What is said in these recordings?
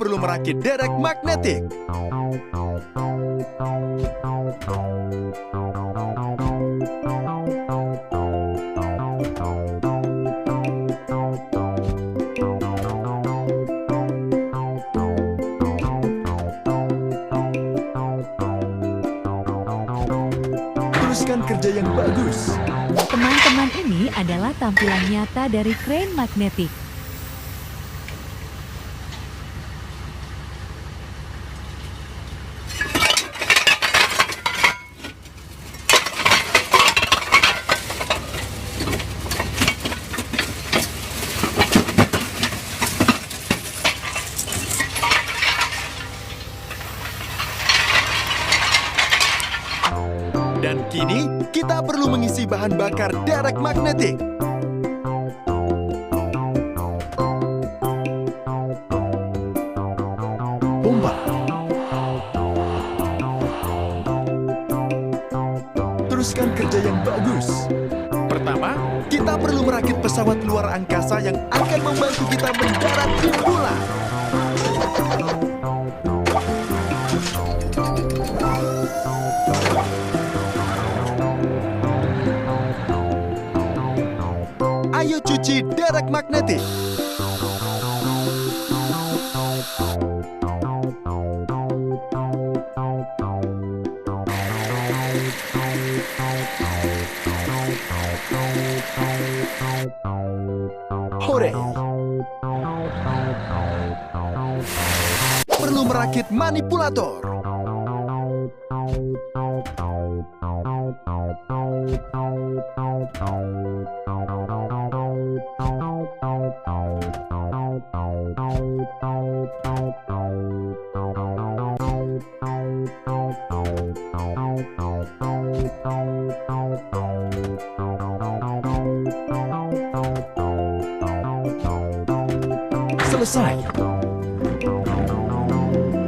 perlu merakit derek magnetik. Teruskan kerja yang bagus. Teman-teman, ini adalah tampilan nyata dari crane magnetik. Dan kini, kita perlu mengisi bahan bakar derek magnetik. Pompa. Teruskan kerja yang bagus. Pertama, kita perlu merakit pesawat luar angkasa yang akan membantu kita mendarat di bulan. Ayo cuci derek magnetik. Hore! Perlu merakit manipulator. Selesai.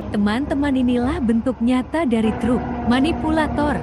Teman-teman, inilah bentuk nyata dari truk manipulator.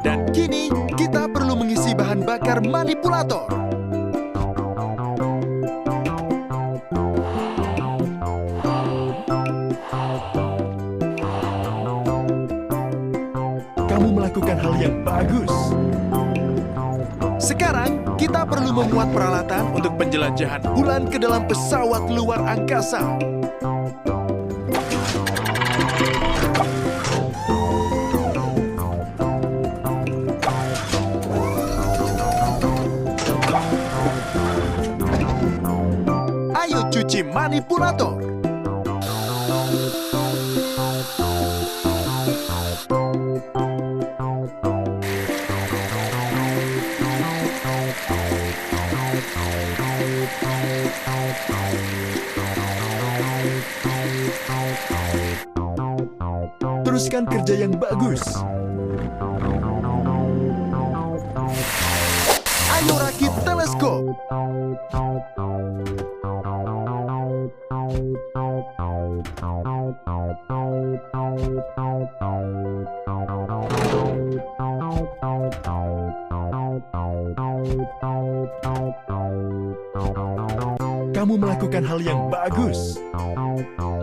Dan kini, kita perlu mengisi bahan bakar manipulator. Kamu melakukan hal yang bagus. Sekarang, kita perlu memuat peralatan untuk penjelajahan bulan ke dalam pesawat luar angkasa. Ayo cuci manipulator. Teruskan kerja yang bagus. Ayo rakit teleskop. Kamu melakukan hal yang bagus.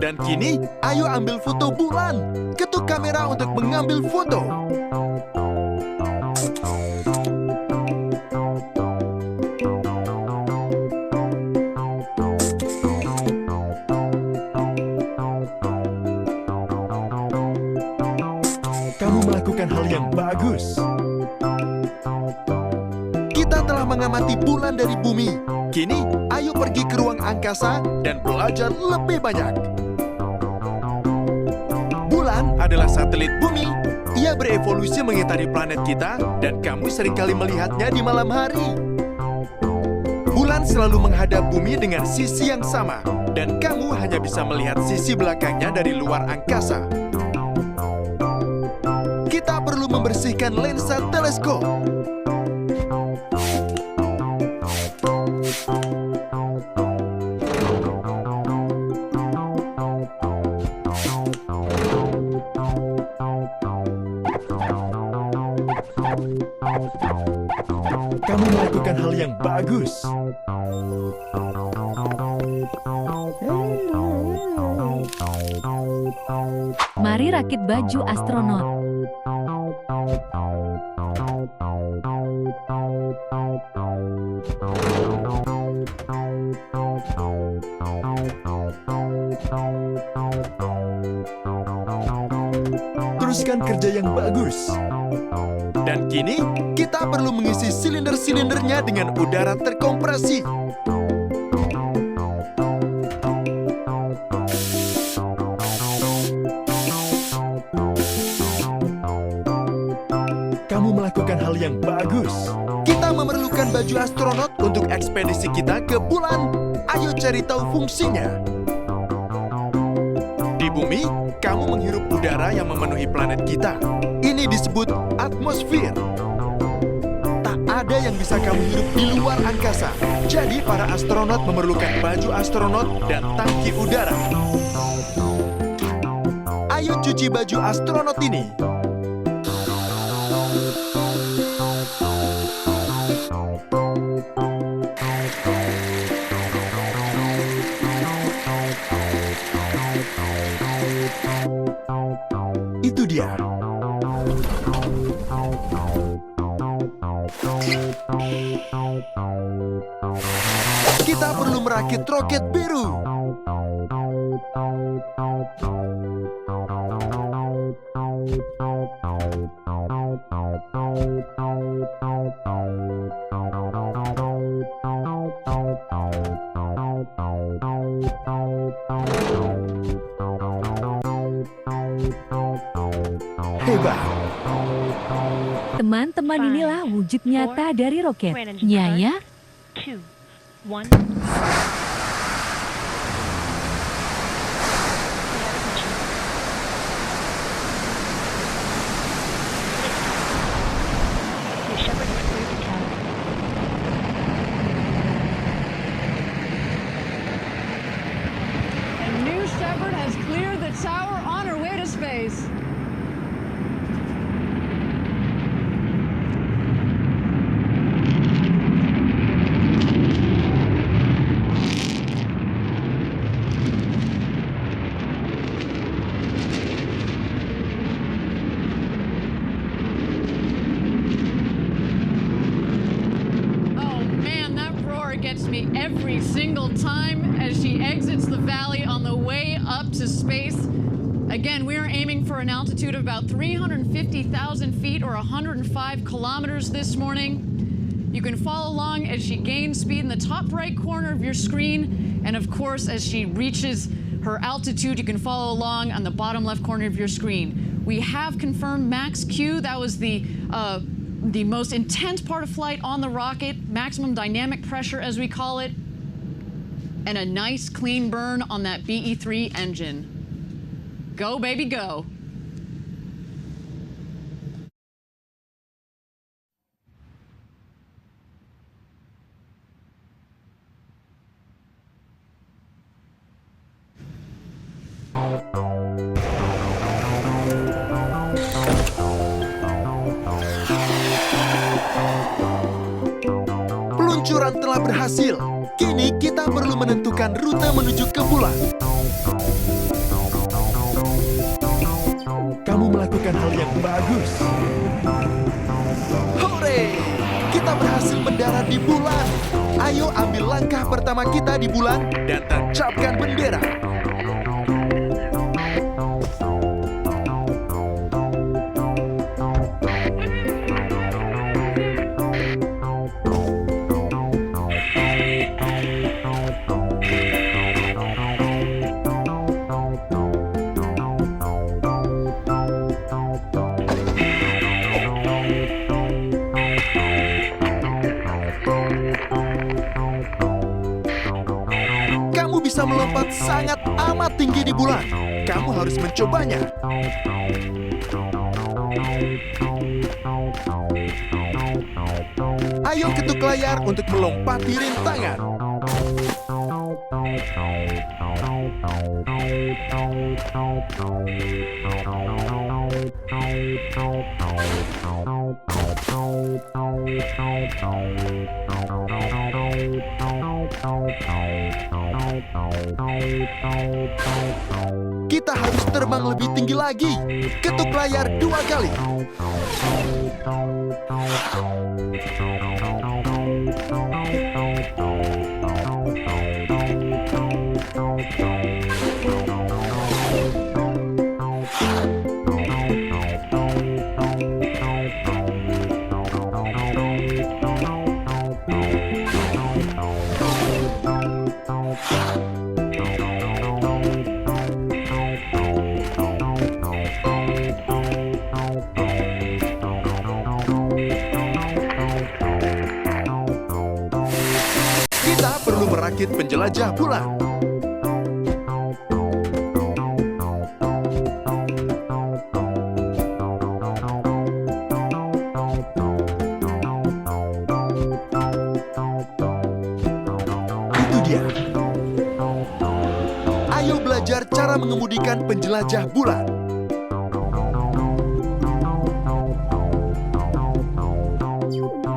Dan kini, ayo ambil foto bulan. Ketuk kamera untuk mengambil foto. Kamu melakukan hal yang bagus. Kita telah mengamati bulan dari bumi. Kini, ayo pergi ke ruang angkasa dan belajar lebih banyak. Bulan adalah satelit bumi. Ia berevolusi mengitari planet kita dan kamu seringkali melihatnya di malam hari. Bulan selalu menghadap bumi dengan sisi yang sama, dan kamu hanya bisa melihat sisi belakangnya dari luar angkasa. Kita perlu membersihkan lensa teleskop. Kamu melakukan hal yang bagus. Mari rakit baju astronot. Teruskan kerja yang bagus. Dan kini, kita perlu mengisi silinder-silindernya dengan udara terkompresi. Kamu melakukan hal yang bagus. Kita memerlukan baju astronot untuk ekspedisi kita ke bulan. Ayo cari tahu fungsinya. Di bumi, kamu menghirup udara yang memenuhi planet kita. Ini disebut atmosfer. Tak ada yang bisa kamu hirup di luar angkasa. Jadi para astronot memerlukan baju astronot dan tangki udara. Ayo cuci baju astronot ini. Itu dia. Kita perlu merakit roket biru. Hebat. Teman-teman, inilah wujud nyata dari roket. Ya. 2, 1. And New Shepard has cleared the tower on her way to space. Gets me every single time as she exits the valley on the way up to space. Again, we are aiming for an altitude of about 350,000 feet or 105 kilometers this morning. You can follow along as she gains speed in the top right corner of your screen. And of course, as she reaches her altitude, you can follow along on the bottom left corner of your screen. We have confirmed max Q. That was the most intense part of flight on the rocket, maximum dynamic pressure as we call it, and a nice clean burn on that BE-3 engine. Go, baby, go. Peluncuran telah berhasil. Kini kita perlu menentukan rute menuju ke bulan. Kamu melakukan hal yang bagus. Hore! Kita berhasil mendarat di bulan. Ayo ambil langkah pertama kita di bulan dan tancapkan bendera. tertinggi di bulan. Kamu harus mencobanya. Ayo ketuk layar untuk melompati rintangan. Kita harus terbang lebih tinggi lagi. Ketuk layar 2 kali. Kita perlu merakit penjelajah bulan. Itu dia. Ayo belajar cara mengemudikan penjelajah bulan.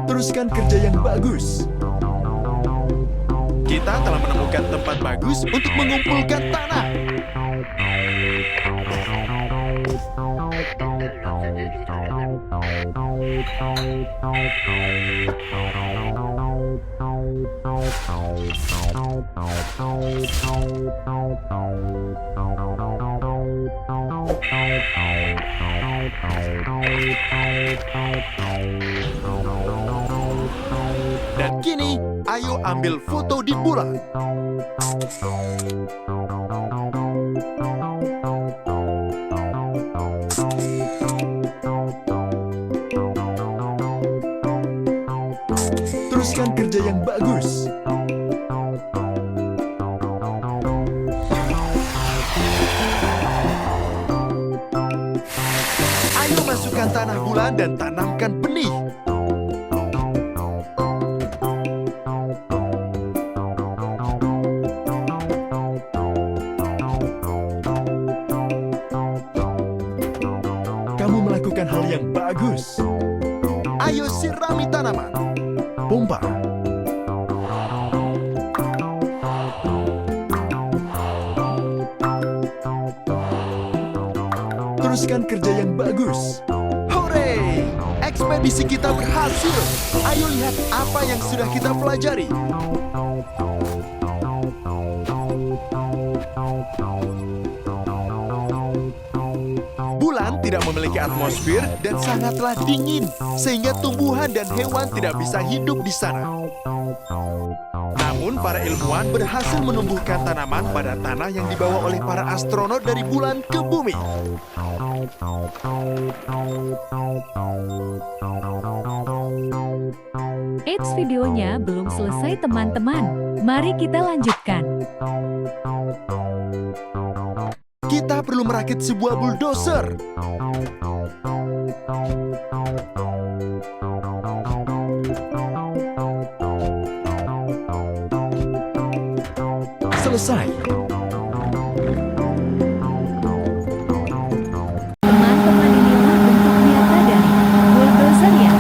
Teruskan kerja yang bagus. Kita telah menemukan tempat bagus untuk mengumpulkan tanah. Dan kini, ayo ambil foto di bulan. Teruskan kerja yang bagus. Ayo masukkan tanah bulan dan tanamkan benih. Kamu melakukan hal yang bagus. Ayo sirami tanaman. Pompa. Teruskan kerja yang bagus. Hore! Ekspedisi kita berhasil. Ayo lihat apa yang sudah kita pelajari. Bulan tidak memiliki atmosfer dan sangatlah dingin, sehingga tumbuhan dan hewan tidak bisa hidup di sana. Namun, para ilmuwan berhasil menumbuhkan tanaman pada tanah yang dibawa oleh para astronot dari bulan ke bumi. Eits, videonya belum selesai teman-teman. Mari kita lanjutkan. Kita perlu merakit sebuah bulldozer. Selesai. Teman-teman, inilah bentuk nyata dari bulldozer ya.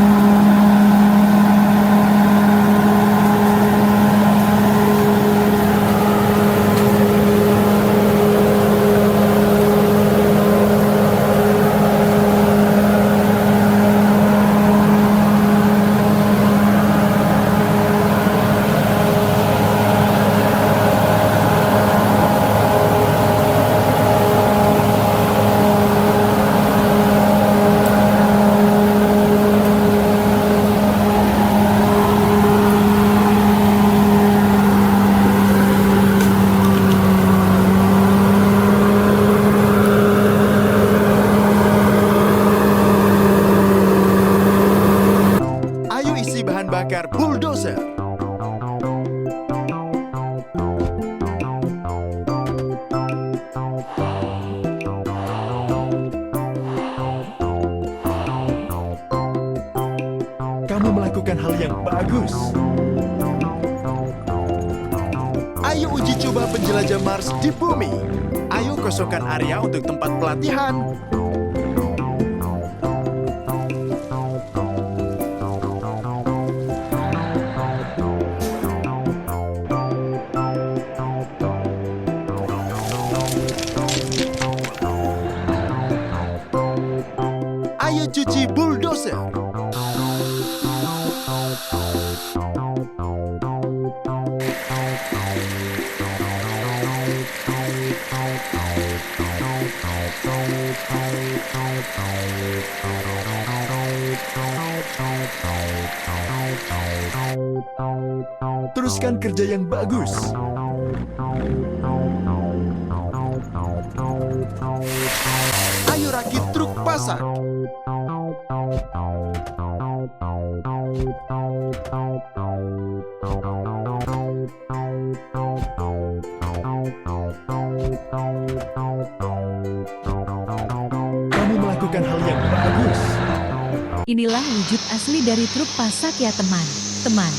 Bahan bakar bulldozer. Kamu melakukan hal yang bagus. Ayo uji coba penjelajah Mars di bumi. Ayo kosongkan area untuk tempat pelatihan. Ayo cuci bulldozer. Teruskan kerja yang bagus. Ayo rakit truk pasak. Kamu melakukan hal yang bagus. Inilah wujud asli dari truk pasak ya teman-teman.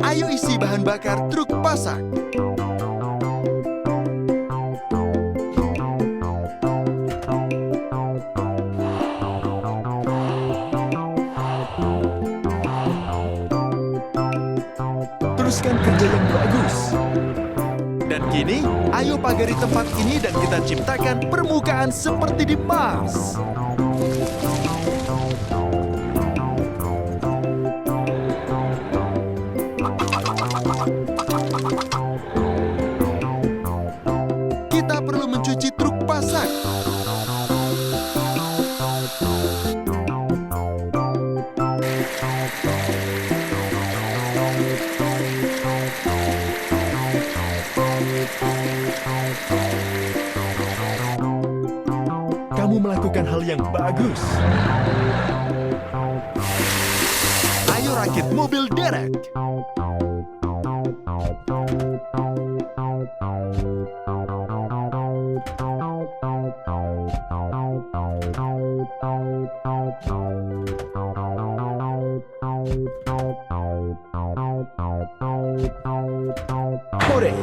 Ayo isi bahan bakar truk pasak. Teruskan kerja yang bagus. Dan kini, ayo pagari tempat ini dan kita ciptakan permukaan seperti di Mars. Kita perlu mencuci truk pasak. Kamu melakukan hal yang bagus. Ayo rakit mobil derek. Hore!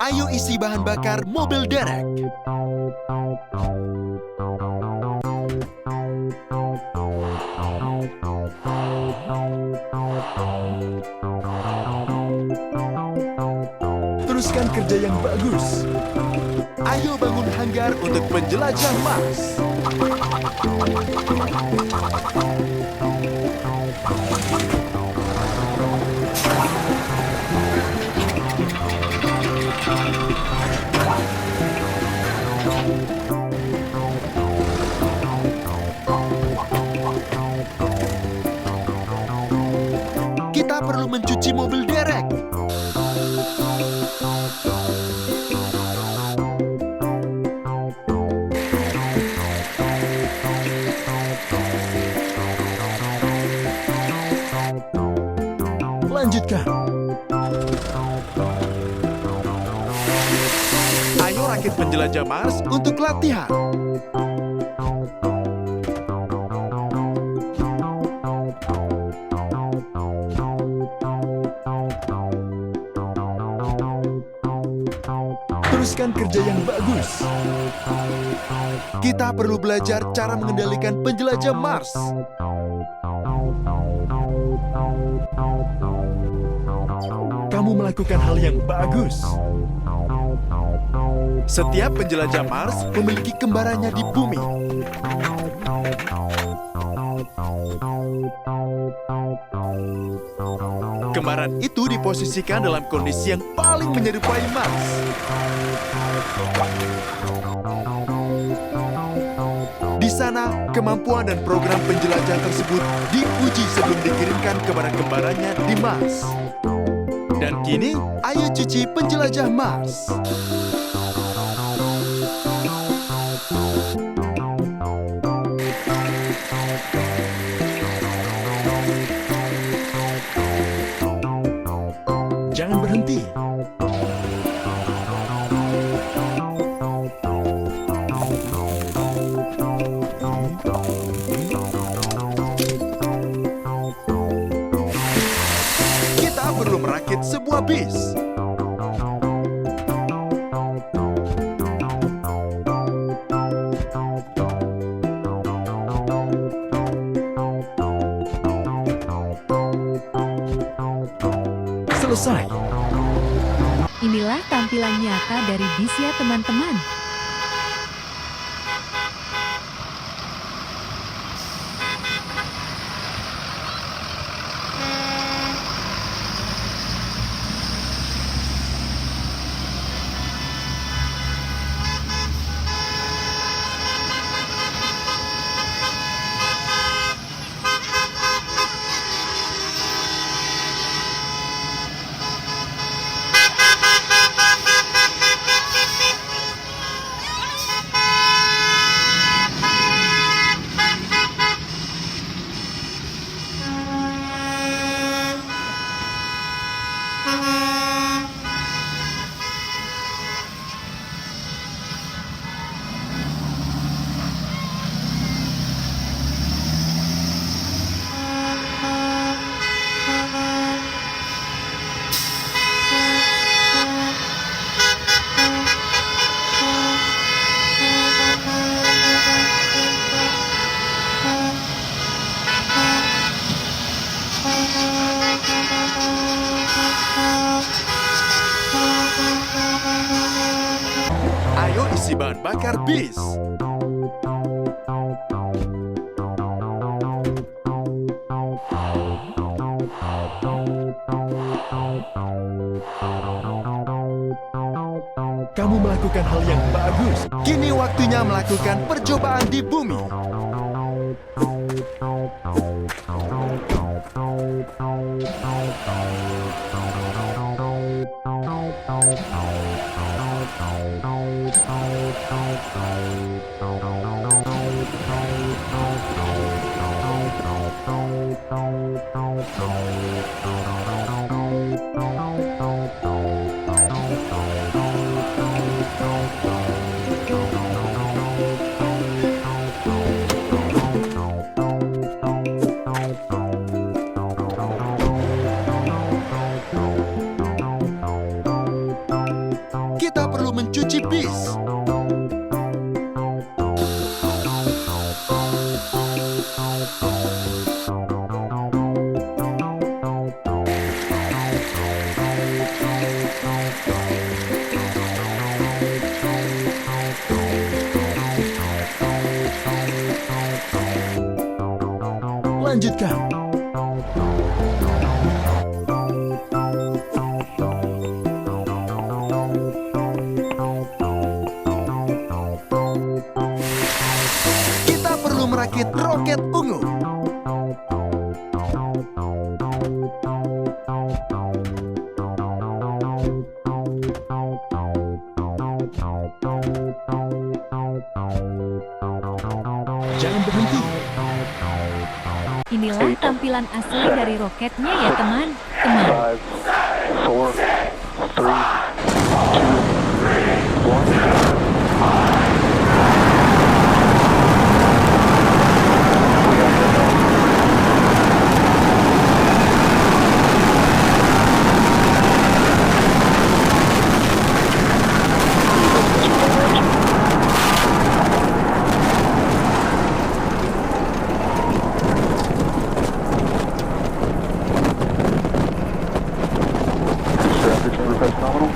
Ayo isi bahan bakar mobil derek. Teruskan kerja yang bagus. Ayo bangun hanggar untuk penjelajah Mars. Kita perlu mencuci mobil derek. Lanjutkan. Ayo rakit penjelajah Mars untuk latihan. Teruskan kerja yang bagus. Kita perlu belajar cara mengendalikan penjelajah Mars. Kamu melakukan hal yang bagus. Setiap penjelajah Mars memiliki kembarannya di bumi. Kembaran itu diposisikan dalam kondisi yang paling menyerupai Mars. Di sana, kemampuan dan program penjelajah tersebut diuji sebelum dikirimkan kepada kembarannya di Mars. Dan kini, ayo cuci penjelajah Mars. Jangan berhenti. Kita perlu merakit sebuah bis. Selesai. Inilah tampilan nyata dari bis ya teman-teman. Ayo isi bahan bakar bis. Kamu melakukan hal yang bagus. Kini waktunya melakukan percobaan di bumi. Lanjutkan. Kita perlu merakit roket ungu. Jangan berhenti. Inilah tampilan asli dari roketnya ya teman-teman. 5, 4, 3, 2, 1. Nominal.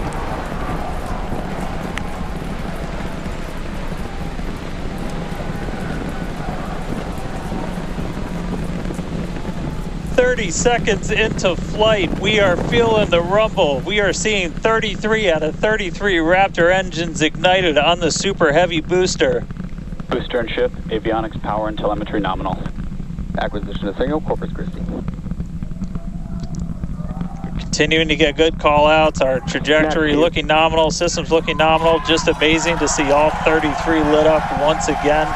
30 seconds into flight, we are feeling the rumble. We are seeing 33 out of 33 Raptor engines ignited on the Super Heavy booster. Booster and ship, avionics, power, and telemetry nominal. Acquisition of signal, Corpus Christi. Continuing to get good call outs. Our trajectory looking nominal, systems looking nominal. Just amazing to see all 33 lit up once again.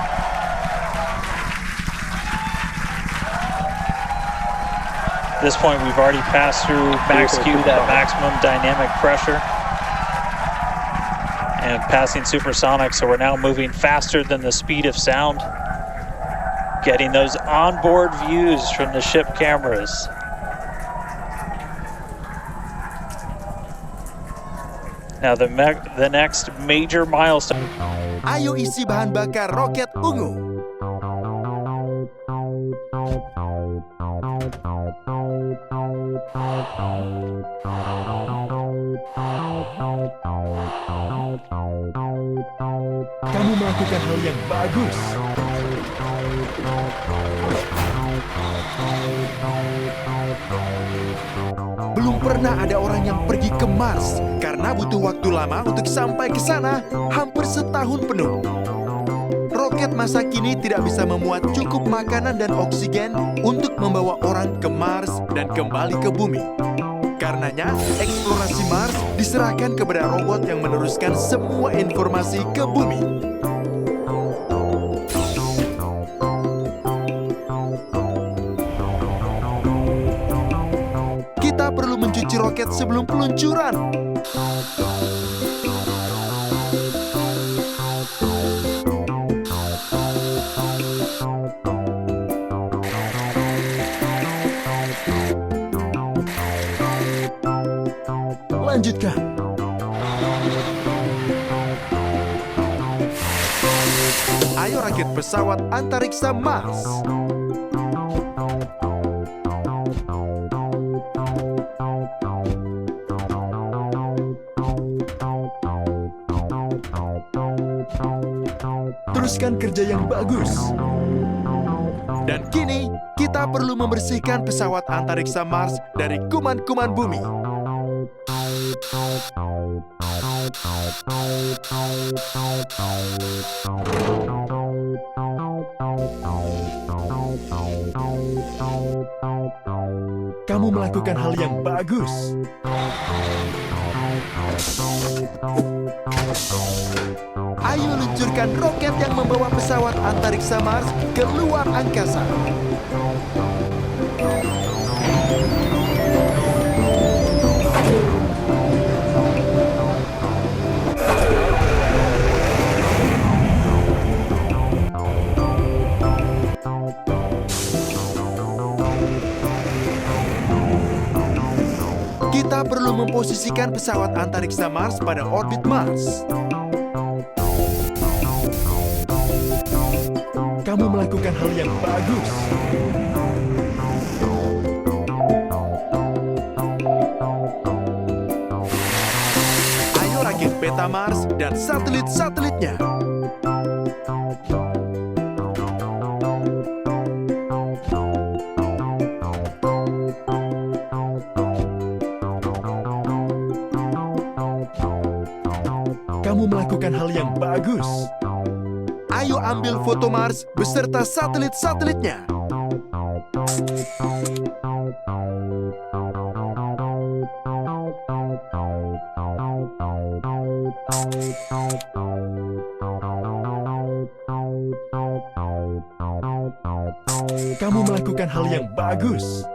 At this point, we've already passed through max Q, that maximum dynamic pressure, and passing supersonic, so we're now moving faster than the speed of sound, getting those onboard views from the ship cameras. Now the next major milestone. Ayo isi bahan bakar roket ungu. Kamu melakukan hal yang bagus. Belum pernah ada orang yang pergi ke Mars karena butuh waktu lama untuk sampai ke sana, hampir setahun penuh. Roket masa kini tidak bisa memuat cukup makanan dan oksigen untuk membawa orang ke Mars dan kembali ke bumi. Karenanya, eksplorasi Mars diserahkan kepada robot yang meneruskan semua informasi ke bumi. Kita perlu mencuci roket sebelum peluncuran. Lanjutkan. Ayo rakit pesawat antariksa Mars. Teruskan kerja yang bagus. Dan kini, kita perlu membersihkan pesawat antariksa Mars dari kuman-kuman bumi. Kamu melakukan hal yang bagus. Ayo luncurkan roket yang membawa pesawat antariksa Mars ke luar angkasa. Kita perlu memposisikan pesawat antariksa Mars pada orbit Mars. Kamu melakukan hal yang bagus. Ayo rakit peta Mars dan satelit-satelitnya. Ayo ambil foto Mars beserta satelit-satelitnya. Kamu melakukan hal yang bagus.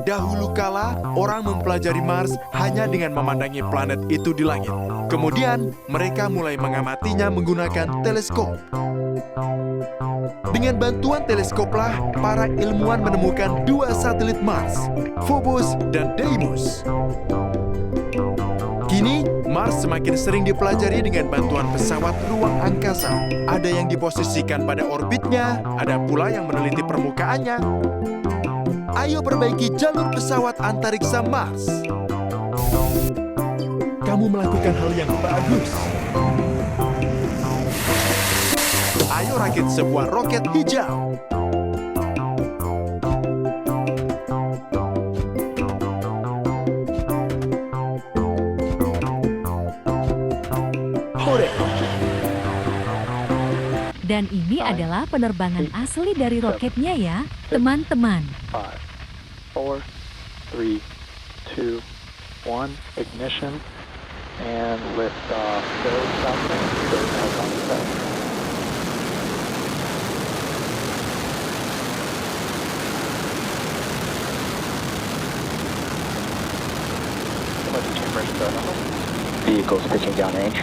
Dahulu kala, orang mempelajari Mars hanya dengan memandangi planet itu di langit. Kemudian, mereka mulai mengamatinya menggunakan teleskop. Dengan bantuan teleskoplah, para ilmuwan menemukan dua satelit Mars, Phobos dan Deimos. Kini, Mars semakin sering dipelajari dengan bantuan pesawat ruang angkasa. Ada yang diposisikan pada orbitnya, ada pula yang meneliti permukaannya. Ayo perbaiki jalur pesawat antariksa Mars. Kamu melakukan hal yang bagus. Ayo rakit sebuah roket hijau. Hore! Dan ini adalah penerbangan asli dari roketnya ya, teman-teman. 5, 4, 3, 2, 1, ignition, and lift off. Go southbound, go southbound. Vehicles pitching downrange.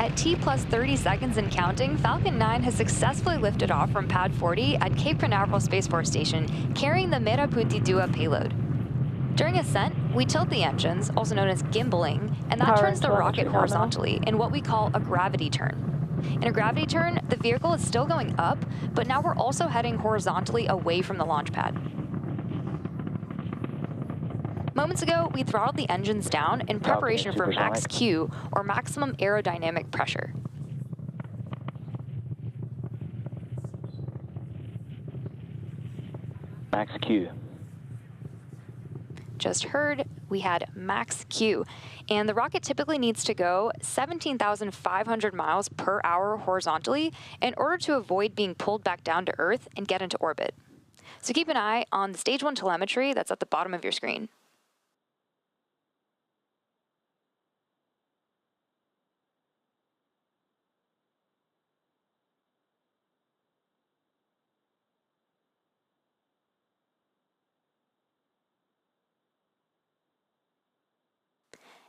At T plus 30 seconds and counting, Falcon 9 has successfully lifted off from Pad 40 at Cape Canaveral Space Force Station, carrying the Meraputi Dua payload. During ascent, we tilt the engines, also known as gimbaling, and that turns the rocket horizontally in what we call a gravity turn. In a gravity turn, the vehicle is still going up, but now we're also heading horizontally away from the launch pad. Moments ago, we throttled the engines down in preparation for max Q, or maximum aerodynamic pressure. Max Q. Just heard, we had max Q, and the rocket typically needs to go 17,500 miles per hour horizontally in order to avoid being pulled back down to Earth and get into orbit. So keep an eye on the Stage 1 telemetry that's at the bottom of your screen.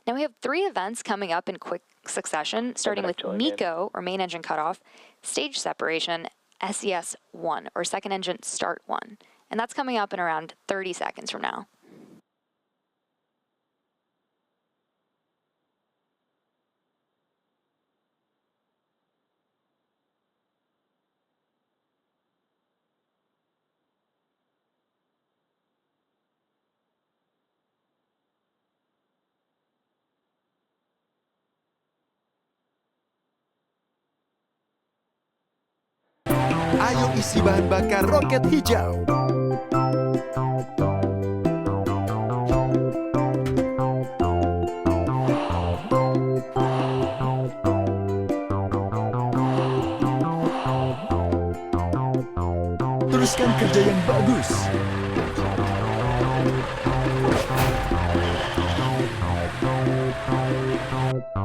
Now we have 3 events coming up in quick succession, starting with MECO, or main engine cutoff, stage separation, SES-1, or second engine start 1. And that's coming up in around 30 seconds from now. Ayo isi bahan bakar roket hijau. Teruskan kerja yang bagus.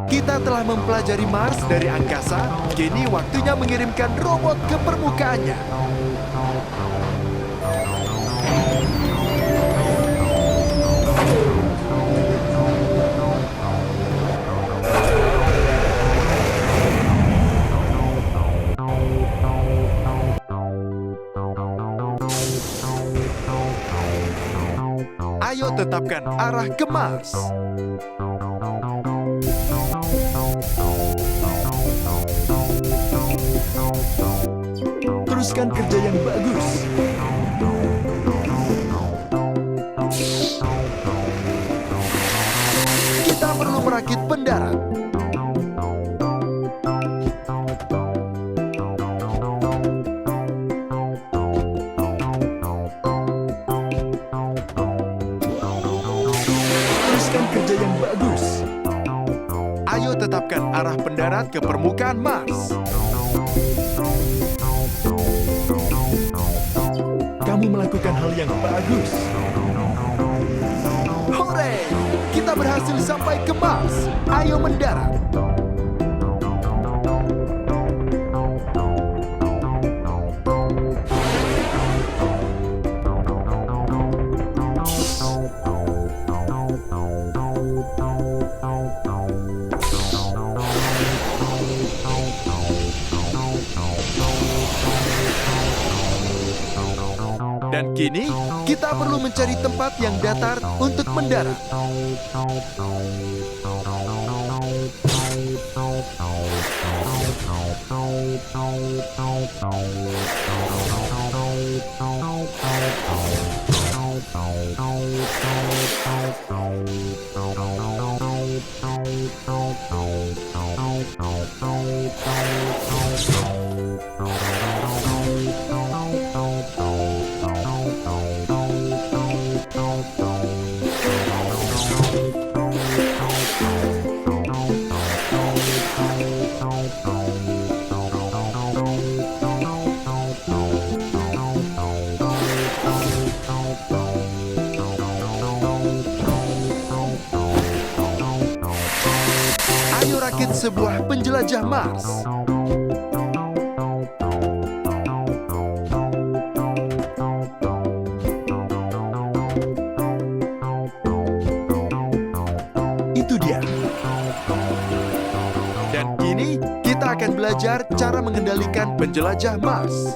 Kita telah mempelajari Mars dari angkasa, kini waktunya mengirimkan robot ke permukaannya. Ayo tetapkan arah ke Mars. Teruskan kerja yang bagus. Kita perlu merakit pendarat. mengarahkan arah pendarat ke permukaan Mars. Kamu melakukan hal yang bagus. Hore! Kita berhasil sampai ke Mars. Ayo mendarat. Dan kini, kita perlu mencari tempat yang datar untuk mendarat. Ayo rakit sebuah penjelajah Mars. Itu dia. Dan kini, kita akan belajar cara mengendalikan penjelajah Mars.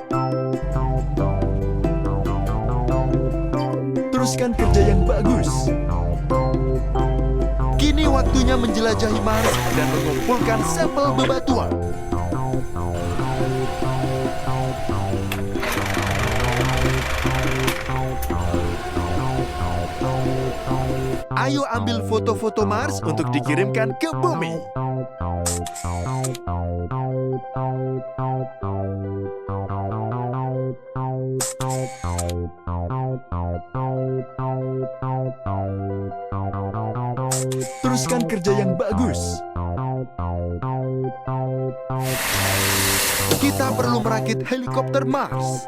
Teruskan kerja yang bagus. Kini waktunya menjelajahi Mars dan mengumpulkan sampel bebatuan. Ayo ambil foto-foto Mars untuk dikirimkan ke bumi. Teruskan kerja yang bagus. Kita perlu merakit helikopter Mars.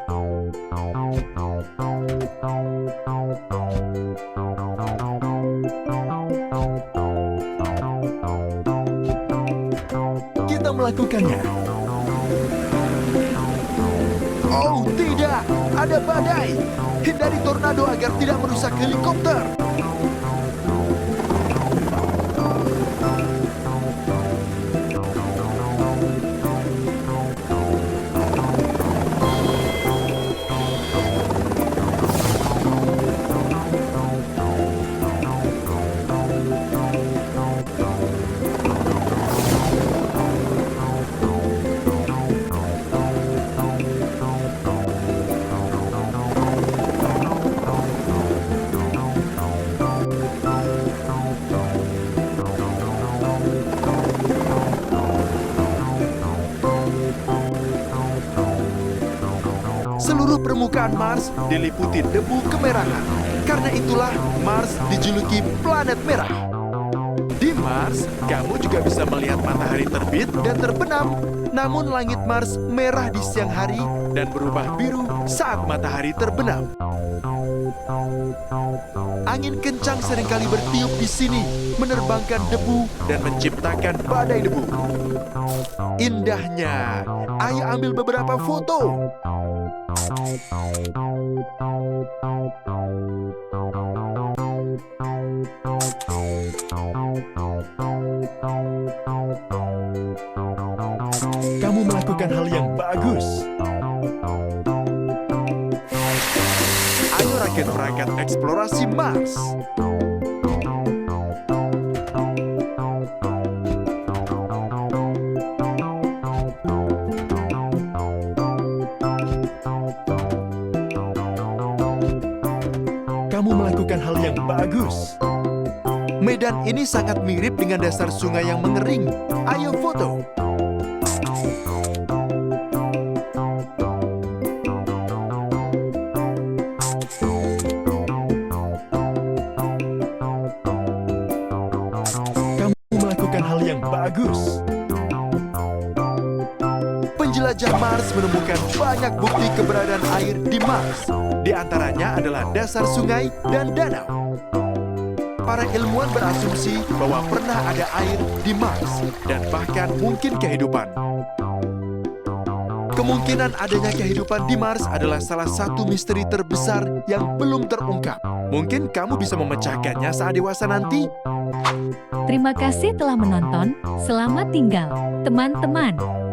Kita melakukannya. Oh tidak, ada badai. Hindari tornado agar tidak merusak helikopter. Seluruh permukaan Mars diliputi debu kemerahan. Karena itulah Mars dijuluki planet merah. Di Mars, kamu juga bisa melihat matahari terbit dan terbenam. Namun langit Mars merah di siang hari dan berubah biru saat matahari terbenam. Angin kencang seringkali bertiup di sini, menerbangkan debu dan menciptakan badai debu. Indahnya, ayo ambil beberapa foto. Kamu melakukan hal yang bagus. Ayo rakit perangkat eksplorasi Mars. Kamu melakukan hal yang bagus. Medan ini sangat mirip dengan dasar sungai yang mengering. Ayo foto. Kamu melakukan hal yang yang bagus. Penjelajah Mars menemukan banyak bukti keberadaan air di Mars. Di antaranya adalah dasar sungai dan danau. Para ilmuwan berasumsi bahwa pernah ada air di Mars dan bahkan mungkin kehidupan. Kemungkinan adanya kehidupan di Mars adalah salah satu misteri terbesar yang belum terungkap. Mungkin kamu bisa memecahkannya saat dewasa nanti. Terima kasih telah menonton. Selamat tinggal, teman-teman.